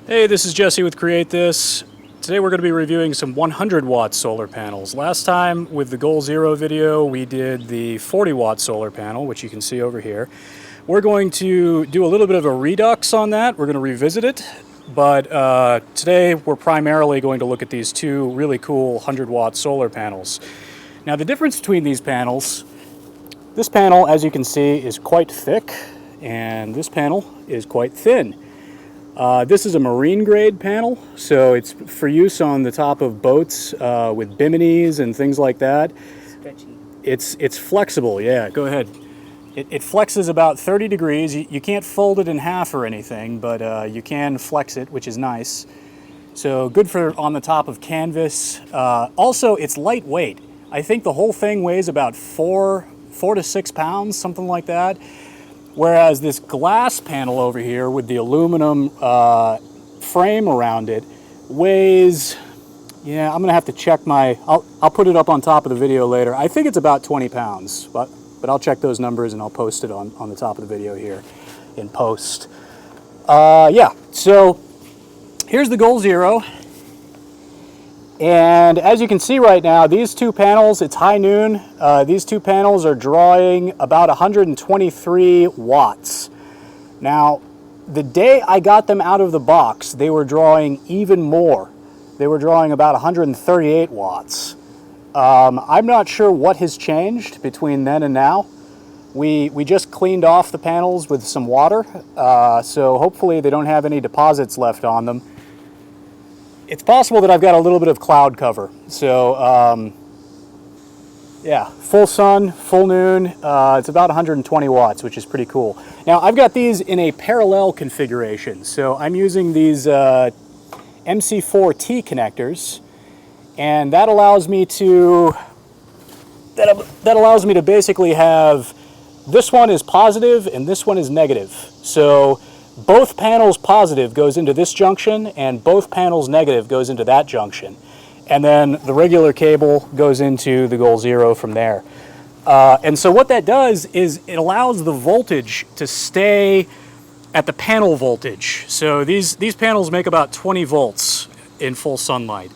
Hey, this is Jesse with createthis. Today we're going to be reviewing some 100 watt solar panels. Last time with the Goal Zero video we did the 40 watt solar panel, which you can see over here. We're going to do a little bit of a redux on that. We're going to revisit it, but today we're primarily going to look at these two really cool 100 watt solar panels. Now the difference between these panels, this panel, as you can see, is quite thick and this panel is quite thin. This is a marine grade panel, so it's for use on the top of boats with biminis and things like that. Stretchy. It's flexible, yeah, go ahead. It flexes about 30 degrees. You can't fold it in half or anything, but you can flex it, which is nice. So good for on the top of canvas. Also, it's lightweight. I think the whole thing weighs about 4 to 6 pounds, something like that. Whereas this glass panel over here with the aluminum frame around it weighs, yeah, I'm gonna have to check I'll put it up on top of the video later. I think it's about 20 pounds, but I'll check those numbers and I'll post it on the top of the video here in post. Yeah, so here's the Goal Zero. And as you can see right now, these two panels, it's high noon, these two panels are drawing about 123 watts. Now, the day I got them out of the box, they were drawing even more. They were drawing about 138 watts. I'm not sure what has changed between then and now. We just cleaned off the panels with some water, so hopefully they don't have any deposits left on them. It's possible that I've got a little bit of cloud cover. So yeah, full sun, full noon, it's about 120 watts, which is pretty cool. Now I've got these in a parallel configuration. So I'm using these MC4T connectors, and that allows me to basically have, this one is positive and this one is negative. So both panels positive goes into this junction and both panels negative goes into that junction. And then the regular cable goes into the Goal Zero from there. And so what that does is it allows the voltage to stay at the panel voltage. So these panels make about 20 volts in full sunlight.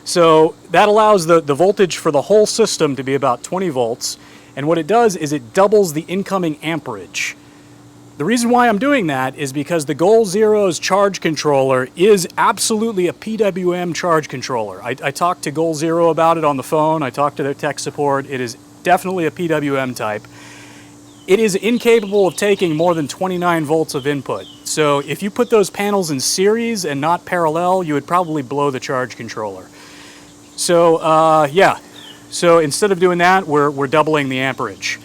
So that allows the voltage for the whole system to be about 20 volts. And what it does is it doubles the incoming amperage. The reason why I'm doing that is because the Goal Zero's charge controller is absolutely a PWM charge controller. I talked to Goal Zero about it on the phone. I talked to their tech support. It is definitely a PWM type. It is incapable of taking more than 29 volts of input. So if you put those panels in series and not parallel, you would probably blow the charge controller. So yeah, so instead of doing that, we're doubling the amperage.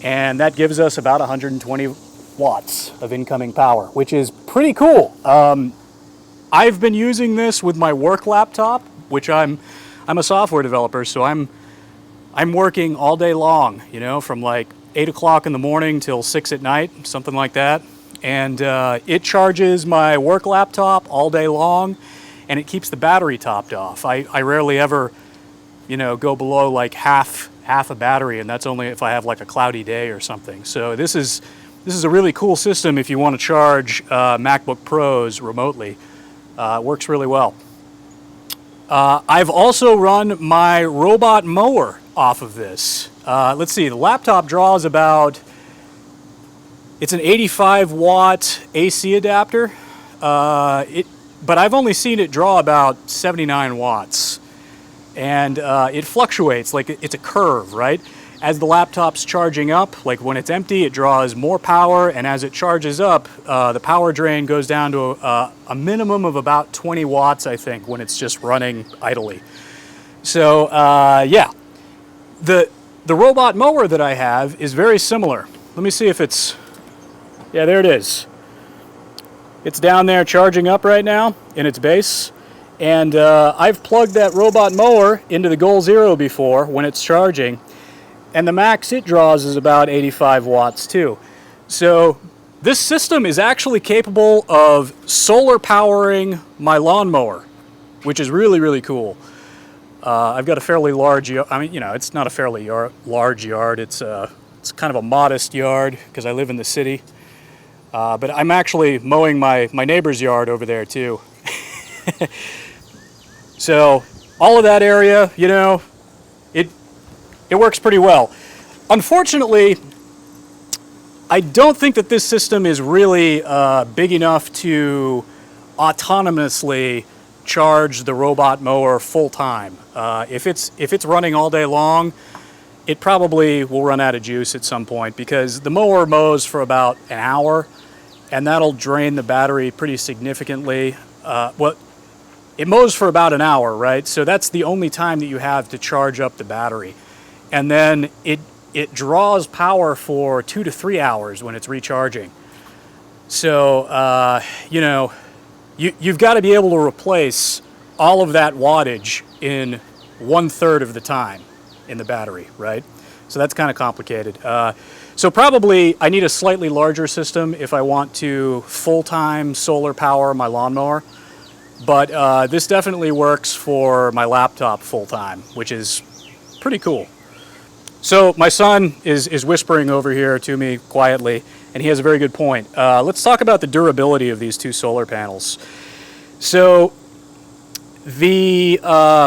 And that gives us about 120 watts of incoming power, which is pretty cool. I've been using this with my work laptop, which I'm a software developer, so I'm working all day long, you know, from like 8 o'clock in the morning till 6 at night, something like that. And it charges my work laptop all day long, and it keeps the battery topped off. I rarely ever, you know, go below like half a battery, and that's only if I have like a cloudy day or something. So this is a really cool system if you want to charge MacBook Pros remotely. It works really well. I've also run my robot mower off of this. Let's see, the laptop draws about, it's an 85 watt AC adapter, but I've only seen it draw about 79 watts. And it fluctuates, like it's a curve, right? As the laptop's charging up, like when it's empty, it draws more power, and as it charges up, the power drain goes down to a minimum of about 20 watts, I think, when it's just running idly. So yeah, the robot mower that I have is very similar. Let me see if it's, yeah, there it is. It's down there charging up right now in its base. And I've plugged that robot mower into the Goal Zero before when it's charging. And the max it draws is about 85 watts too. So this system is actually capable of solar powering my lawnmower, which is really, really cool. I've got a fairly large, I mean, you know, it's not a fairly large yard. It's kind of a modest yard because I live in the city. But I'm actually mowing my neighbor's yard over there too. So all of that area, you know, it works pretty well. Unfortunately, I don't think that this system is really big enough to autonomously charge the robot mower full time. If it's running all day long, it probably will run out of juice at some point, because the mower mows for about an hour, and that'll drain the battery pretty significantly. Well, it mows for about an hour, right? So that's the only time that you have to charge up the battery. And then it draws power for 2 to 3 hours when it's recharging. So, you know, you've got to be able to replace all of that wattage in 1/3 of the time in the battery, right? So that's kind of complicated. So probably I need a slightly larger system if I want to full-time solar power my lawnmower. But this definitely works for my laptop full-time, which is pretty cool. So my son is whispering over here to me quietly, and he has a very good point. Let's talk about the durability of these two solar panels. So the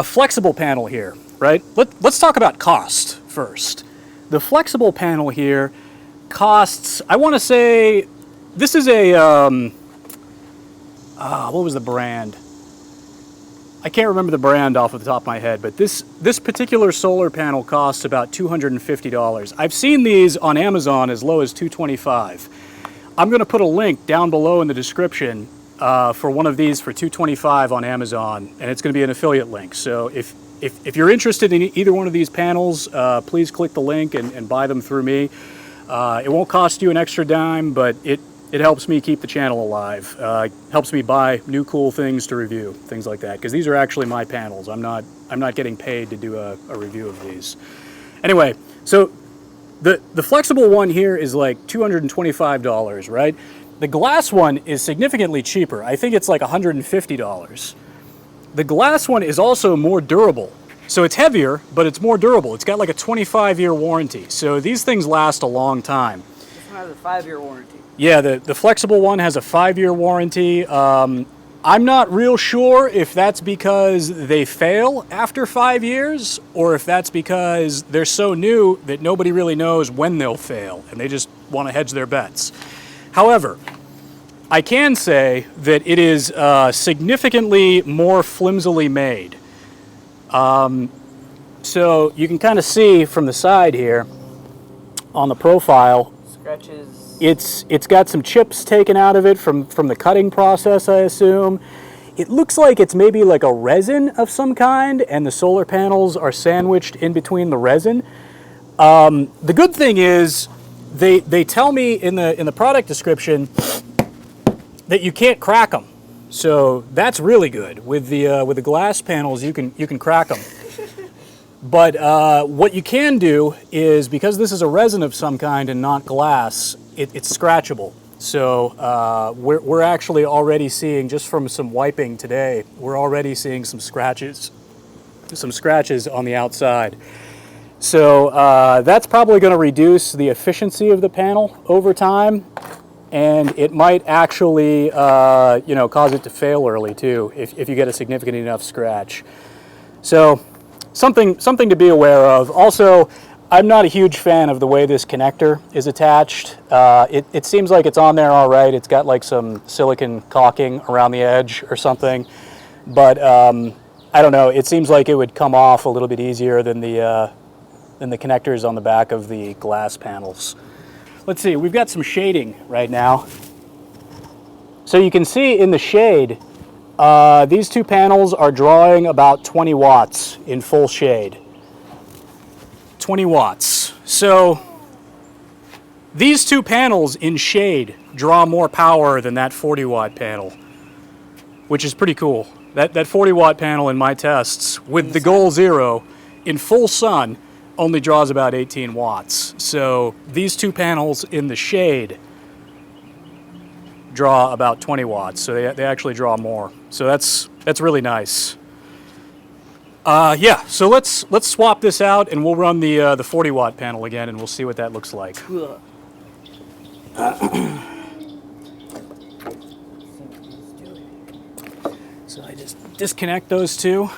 flexible panel here, right? Let's talk about cost first. The flexible panel here costs, I want to say, this is a, what was the brand? I can't remember the brand off of the top of my head, but this particular solar panel costs about $250. I've seen these on Amazon as low as $225. I'm going to put a link down below in the description for one of these for $225 on Amazon, and it's going to be an affiliate link. So if you're interested in either one of these panels, please click the link and buy them through me. It won't cost you an extra dime, but it helps me keep the channel alive. Helps me buy new cool things to review, things like that, because these are actually my panels. I'm not getting paid to do a review of these. Anyway, so the flexible one here is like $225, right? The glass one is significantly cheaper. I think it's like $150. The glass one is also more durable. So it's heavier, but it's more durable. It's got like a 25-year warranty. So these things last a long time. This one has a 5-year warranty. Yeah, the flexible one has a 5-year warranty. I'm not real sure if that's because they fail after 5 years, or if that's because they're so new that nobody really knows when they'll fail, and they just want to hedge their bets. However, I can say that it is significantly more flimsily made. So you can kind of see from the side here on the profile, Scratches. it's got some chips taken out of it from the cutting process, I assume. It looks like it's maybe like a resin of some kind, and the solar panels are sandwiched in between the resin. The good thing is they tell me in the product description that you can't crack them. So that's really good. With the glass panels, you can crack them. But what you can do is, because this is a resin of some kind and not glass, it's scratchable. So we're actually already seeing, just from some wiping today, we're already seeing some scratches on the outside. So that's probably going to reduce the efficiency of the panel over time, and it might actually cause it to fail early too if you get a significant enough scratch. So something to be aware of. Also, I'm not a huge fan of the way this connector is attached. It seems like it's on there all right. It's got like some silicone caulking around the edge or something, but I don't know. It seems like it would come off a little bit easier than the connectors on the back of the glass panels. Let's see, we've got some shading right now. So you can see in the shade, these two panels are drawing about 20 watts in full shade. 20 watts. So these two panels in shade draw more power than that 40-watt panel, which is pretty cool. That 40-watt panel in my tests with the Goal Zero in full sun only draws about 18 watts. So these two panels in the shade draw about 20 watts. So they actually draw more. So that's really nice. Yeah, so let's swap this out, and we'll run the 40-watt panel again, and we'll see what that looks like. So So I just disconnect those two.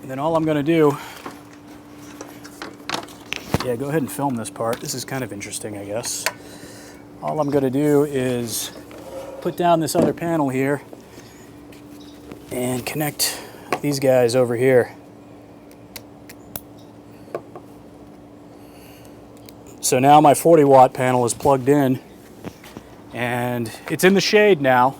And then all I'm going to do, yeah, go ahead and film this part. This is kind of interesting, I guess. All I'm going to do is put down this other panel here and connect these guys over here. So now my 40 watt panel is plugged in and it's in the shade now.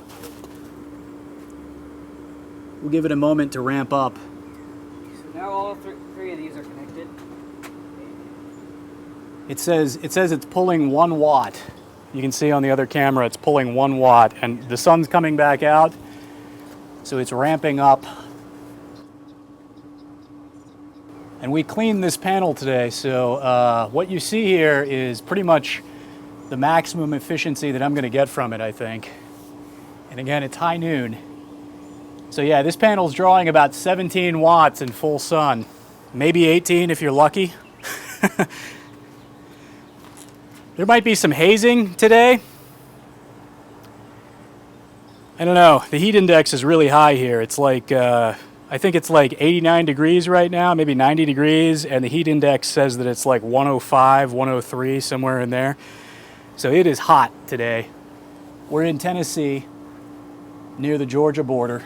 We'll give it a moment to ramp up. So now all three of these are connected. It says it's pulling 1 watt. You can see on the other camera it's pulling 1 watt and the sun's coming back out, so it's ramping up. And we cleaned this panel today, so what you see here is pretty much the maximum efficiency that I'm going to get from it, I think. And again, it's high noon. So yeah, this panel's drawing about 17 watts in full sun. Maybe 18 if you're lucky. There might be some hazing today. I don't know, the heat index is really high here. It's like, I think it's like 89 degrees right now, maybe 90 degrees, and the heat index says that it's like 105, 103, somewhere in there. So it is hot today. We're in Tennessee, near the Georgia border,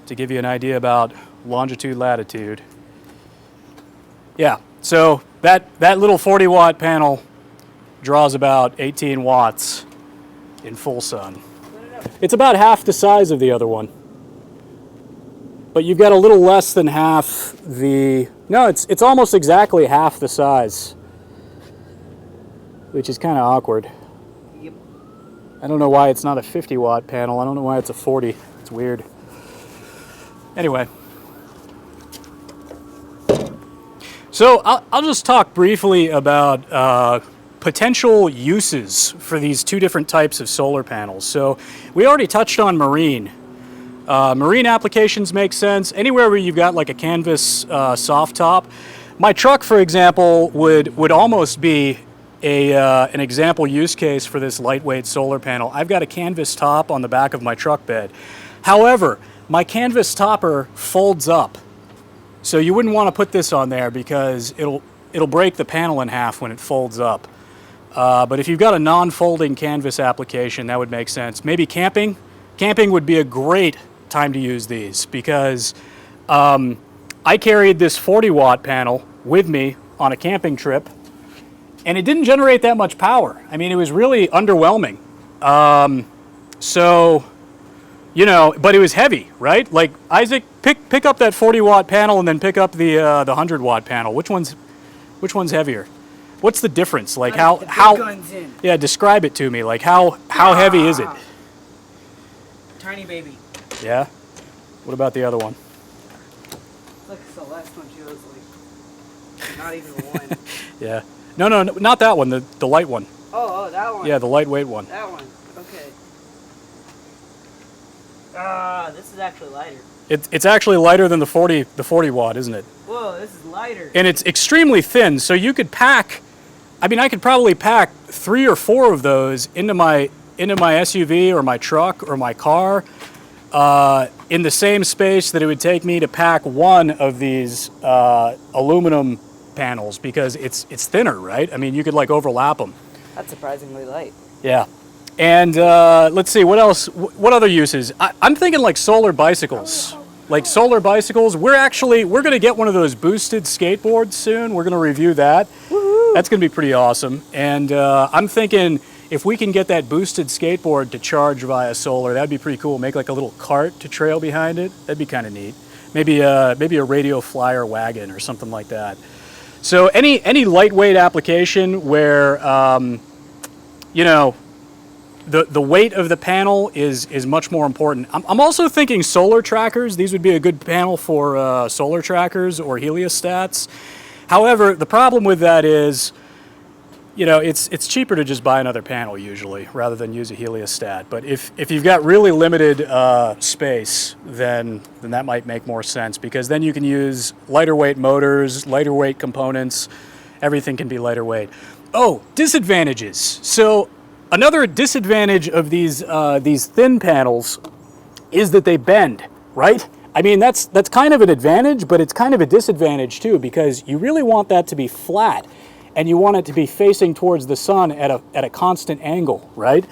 to give you an idea about longitude, latitude. Yeah, so that little 40 watt panel draws about 18 watts in full sun. It's about half the size of the other one. But you've got a little less than half the, no, it's almost exactly half the size, which is kind of awkward. Yep. I don't know why it's not a 50 watt panel. I don't know why it's a 40. It's weird. Anyway. So I'll just talk briefly about potential uses for these two different types of solar panels. So we already touched on marine. Marine applications make sense. Anywhere where you've got like a canvas soft top. My truck, for example, would almost be an example use case for this lightweight solar panel. I've got a canvas top on the back of my truck bed. However, my canvas topper folds up. So you wouldn't want to put this on there because it'll break the panel in half when it folds up. But if you've got a non-folding canvas application, that would make sense. Maybe camping. Camping would be a great time to use these because I carried this 40 watt panel with me on a camping trip and it didn't generate that much power. I mean, it was really underwhelming. So, you know, but it was heavy, right? Like, Isaac, pick up that 40 watt panel and then pick up the 100 watt panel. Which one's heavier? What's the difference? Like how Guns in. Yeah, describe it to me. Like how heavy is it? Tiny baby. Yeah? What about the other one? Look, it's the last one. She was like, not even one. Yeah. No, not that one. The light one. Oh, that one. Yeah, the lightweight one. That one. Okay. This is actually lighter. It's actually lighter than the 40 watt, isn't it? Whoa, this is lighter. And it's extremely thin, so you could pack. I mean, I could probably pack 3 or 4 of those into my SUV or my truck or my car in the same space that it would take me to pack one of these aluminum panels because it's thinner, right? I mean, you could like overlap them. That's surprisingly light. Yeah. And let's see, what else? What other uses? I'm thinking like solar bicycles. Like solar bicycles. We're going to get one of those boosted skateboards soon. We're going to review that. Woo-hoo. That's going to be pretty awesome. And I'm thinking if we can get that boosted skateboard to charge via solar, that'd be pretty cool. Make like a little cart to trail behind it. That'd be kind of neat. Maybe a radio flyer wagon or something like that. So any lightweight application where you know, the weight of the panel is much more important. I'm also thinking solar trackers. These would be a good panel for solar trackers or heliostats. However, the problem with that is, you know, it's cheaper to just buy another panel usually rather than use a heliostat. But if you've got really limited space, then that might make more sense because then you can use lighter weight motors, lighter weight components. Everything can be lighter weight. Oh, disadvantages. So another disadvantage of these thin panels is that they bend, right? I mean, that's kind of an advantage, but it's kind of a disadvantage too, because you really want that to be flat and you want it to be facing towards the sun at a constant angle, right?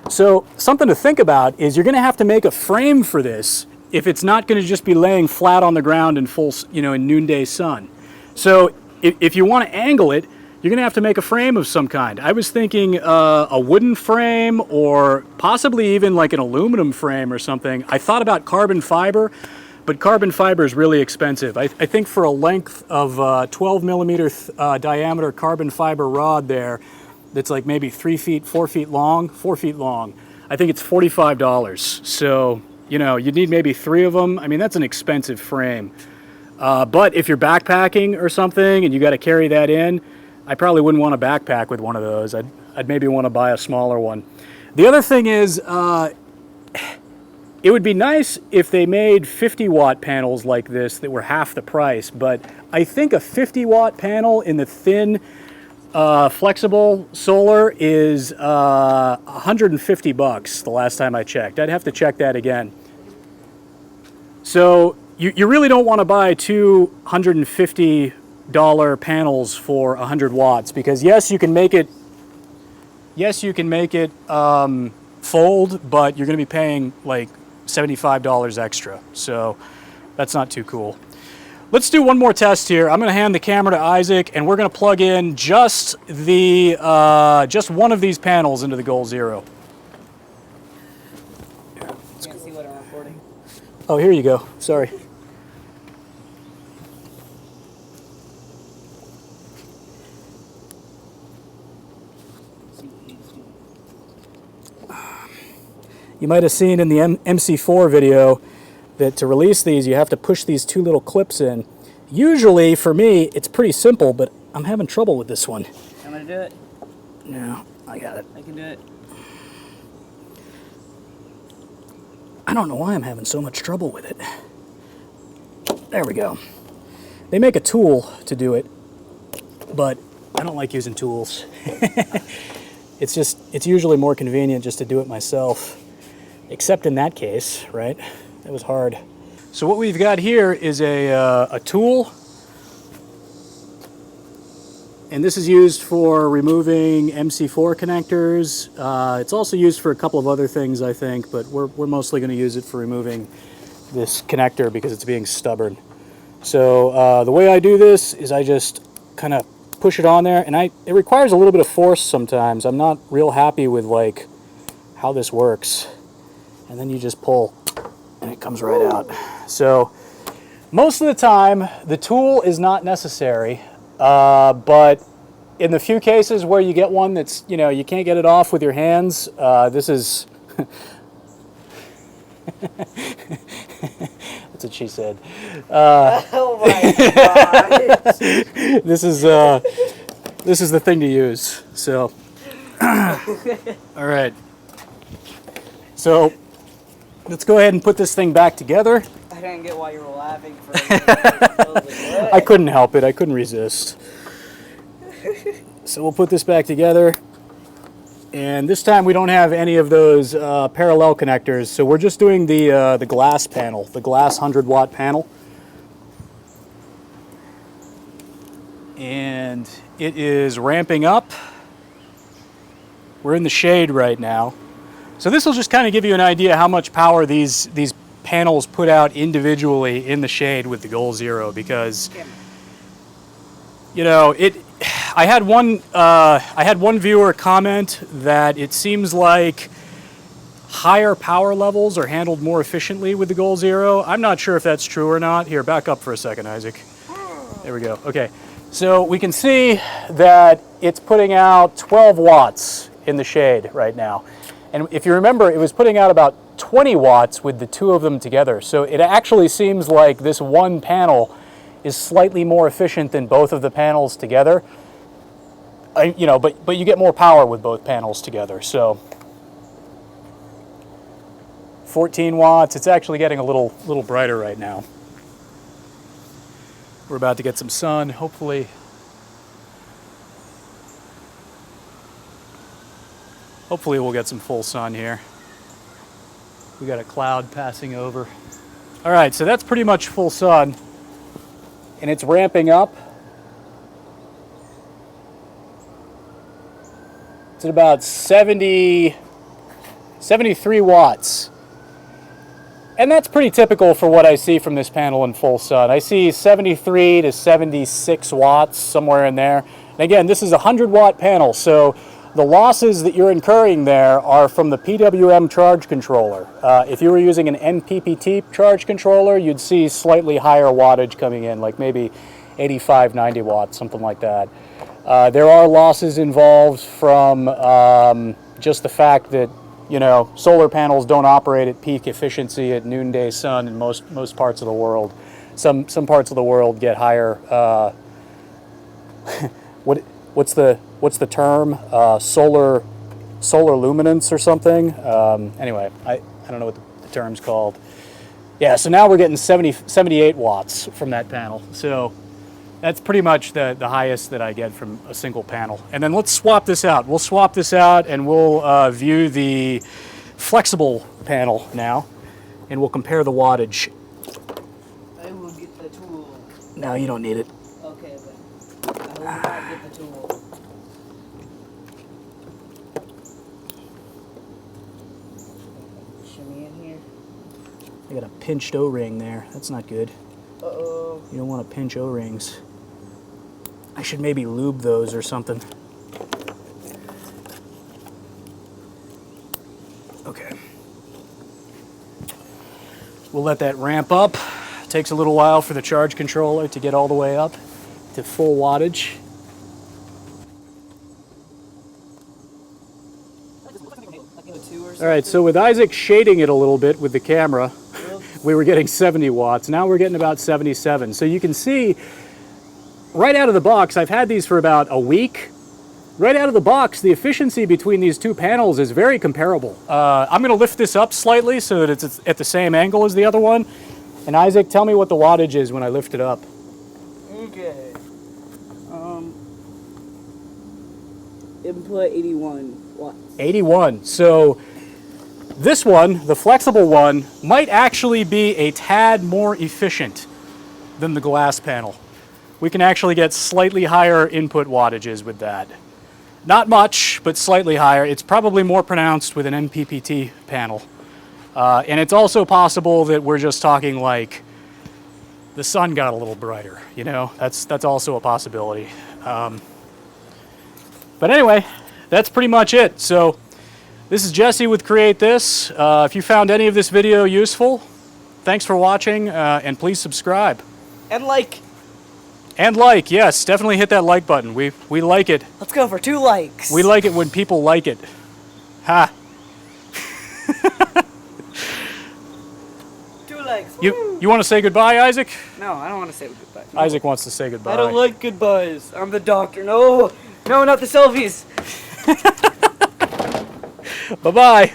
So something to think about is you're going to have to make a frame for this if it's not going to just be laying flat on the ground in full, in noonday sun. So if you want to angle it, you're going to have to make a frame of some kind. I was thinking a wooden frame or possibly even like an aluminum frame or something. I thought about carbon fiber, but carbon fiber is really expensive. I think for a length of 12 millimeter diameter carbon fiber rod there, that's like maybe 3 feet, 4 feet long, I think it's $45. So, you'd need maybe 3 of them. I mean, that's an expensive frame. But if you're backpacking or something and you got to carry that in, I probably wouldn't want to backpack with one of those. I'd maybe want to buy a smaller one. The other thing is, it would be nice if they made 50-watt panels like this that were half the price, but I think a 50-watt panel in the thin, flexible solar is $150 the last time I checked. I'd have to check that again. So you really don't want to buy two $150 panels for 100 watts because yes, you can make it fold, but you're going to be paying like $75 extra. So that's not too cool. Let's do one more test here. I'm going to hand the camera to Isaac, and we're going to plug in just one of these panels into the Goal Zero. Can't see what I'm recording. Oh, here you go. Sorry. You might have seen in the MC4 video that to release these, you have to push these 2 little clips in. Usually, for me, it's pretty simple, but I'm having trouble with this one. I'm gonna do it. No, I got it. I can do it. I don't know why I'm having so much trouble with it. There we go. They make a tool to do it, but I don't like using tools. It's usually more convenient just to do it myself. Except in that case, right? That was hard. So what we've got here is a tool, and this is used for removing MC4 connectors. It's also used for a couple of other things, I think, but we're mostly going to use it for removing this connector because it's being stubborn. So the way I do this is I just kind of push it on there, and it requires a little bit of force sometimes. I'm not real happy with like how this works. And then you just pull and it comes right out. So most of the time the tool is not necessary, but in the few cases where you get one that's, you can't get it off with your hands, this is that's what she said. Oh my god. This is the thing to use. So all right. So let's go ahead and put this thing back together. I didn't get why you were laughing for a minute. I couldn't help it. I couldn't resist. So we'll put this back together. And this time we don't have any of those parallel connectors. So we're just doing the glass panel, the glass 100-watt panel. And it is ramping up. We're in the shade right now. So this will just kind of give you an idea how much power these panels put out individually in the shade with the Goal Zero, because I had one viewer comment that it seems like higher power levels are handled more efficiently with the Goal Zero. I'm not sure if that's true or not. Here, back up for a second, Isaac. There we go. Okay, so we can see that it's putting out 12 watts in the shade right now. And if you remember, it was putting out about 20 watts with the 2 of them together. So it actually seems like this one panel is slightly more efficient than both of the panels together. But you get more power with both panels together. So 14 watts. It's actually getting a little brighter right now. We're about to get some sun, hopefully. Hopefully we'll get some full sun here. We got a cloud passing over. All right, so that's pretty much full sun, and it's ramping up. It's at about 73 watts. And that's pretty typical for what I see from this panel in full sun. I see 73 to 76 watts, somewhere in there. And again, this is a 100-watt panel, so the losses that you're incurring there are from the PWM charge controller. If you were using an NPPT charge controller, you'd see slightly higher wattage coming in, like maybe 85, 90 watts, something like that. There are losses involved from just the fact that, you know, solar panels don't operate at peak efficiency at noonday sun in most parts of the world. Some parts of the world get higher. What's the term? Solar luminance or something. Anyway, I don't know what the term's called. Yeah, so now we're getting 78 watts from that panel. So that's pretty much the highest that I get from a single panel. And then let's swap this out. We'll swap this out and we'll view the flexible panel now, and we'll compare the wattage. I will get the tool. No, you don't need it. Okay, but I will not get the tool. Shimmy in here. I got a pinched O-ring there. That's not good. Uh-oh. You don't want to pinch O-rings. I should maybe lube those or something. Okay. We'll let that ramp up. It takes a little while for the charge controller to get all the way up to full wattage. All right, so with Isaac shading it a little bit with the camera, we were getting 70 watts. Now we're getting about 77. So you can see right out of the box, I've had these for about a week. Right out of the box, the efficiency between these two panels is very comparable. I'm going to lift this up slightly so that it's at the same angle as the other one. And Isaac, tell me what the wattage is when I lift it up. Okay. Input 81 watts. 81. So this one, the flexible one, might actually be a tad more efficient than the glass panel. We can actually get slightly higher input wattages with that. Not much, but slightly higher. It's probably more pronounced with an NPPT panel. And it's also possible that we're just talking like the sun got a little brighter, you know? That's also a possibility. But anyway, that's pretty much it. So this is Jesse with createthis. If you found any of this video useful, thanks for watching, and please subscribe. And like. And like, yes, definitely hit that like button. We like it. Let's go for 2 likes. We like it when people like it. Ha. 2 likes. You want to say goodbye, Isaac? No, I don't want to say goodbye. No. Isaac wants to say goodbye. I don't like goodbyes. I'm the doctor. No, no, not the selfies. Bye-bye.